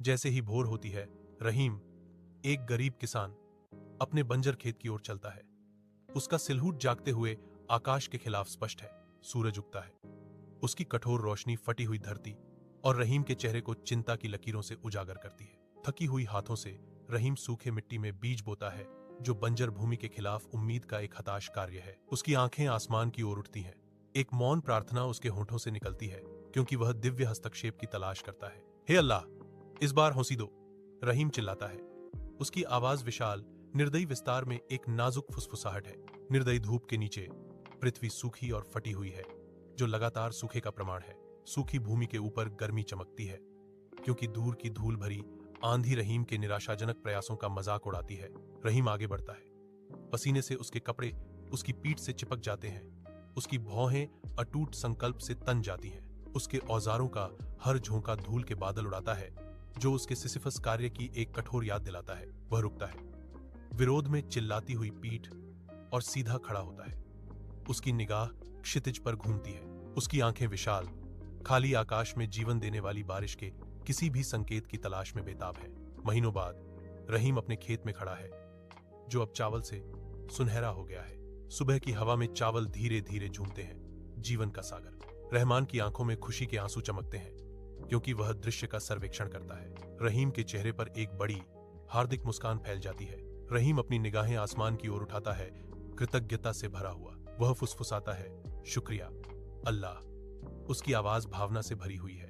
जैसे ही भोर होती है, रहीम, एक गरीब किसान, अपने बंजर खेत की ओर चलता है। उसका सिलहूट जागते हुए आकाश के खिलाफ स्पष्ट है। सूरज उगता है, उसकी कठोर रोशनी फटी हुई धरती और रहीम के चेहरे को चिंता की लकीरों से उजागर करती है। थकी हुई हाथों से रहीम सूखे मिट्टी में बीज बोता है, जो बंजर भूमि के खिलाफ उम्मीद का एक हताश कार्य है। उसकी आंखें आसमान की ओर उठती हैं। एक मौन प्रार्थना उसके होठों से निकलती है, क्योंकि वह दिव्य हस्तक्षेप की तलाश करता है। हे अल्लाह, इस बार हौंसी दो, रहीम चिल्लाता है। उसकी आवाज विशाल, निर्दयी विस्तार में एक नाजुक फुसफुसाहट है। निर्दयी धूप के नीचे पृथ्वी सूखी और फटी हुई है, जो लगातार सूखे का प्रमाण है। सूखी भूमि के ऊपर गर्मी चमकती है, क्योंकि दूर की धूल भरी आंधी रहीम के निराशाजनक प्रयासों का मजाक उड़ाती है। रहीम आगे बढ़ता है। पसीने से उसके कपड़े उसकी पीठ से चिपक जाते हैं। उसकी भौहें अटूट संकल्प से तन जाती हैं। उसके औजारों का हर झोंका धूल के बादल उड़ाता है, जो उसके सिसिफस कार्य की एक कठोर याद दिलाता है। वह रुकता है, विरोध में चिल्लाती हुई पीठ, और सीधा खड़ा होता है। उसकी निगाह क्षितिज पर घूमती है। उसकी आंखें विशाल, खाली आकाश में जीवन देने वाली बारिश के किसी भी संकेत की तलाश में बेताब है। महीनों बाद रहीम अपने खेत में खड़ा है, जो अब चावल से सुनहरा हो गया है। सुबह की हवा में चावल धीरे धीरे झूमते हैं। जीवन का सागर। रहमान की आंखों में खुशी के आंसू चमकते हैं, क्योंकि वह दृश्य का सर्वेक्षण करता है। रहीम के चेहरे पर एक बड़ी हार्दिक मुस्कान फैल जाती है। रहीम अपनी निगाहें आसमान की ओर उठाता है, कृतज्ञता से भरा हुआ। वह फुसफुसाता है, शुक्रिया अल्लाह। उसकी आवाज भावना से भरी हुई है।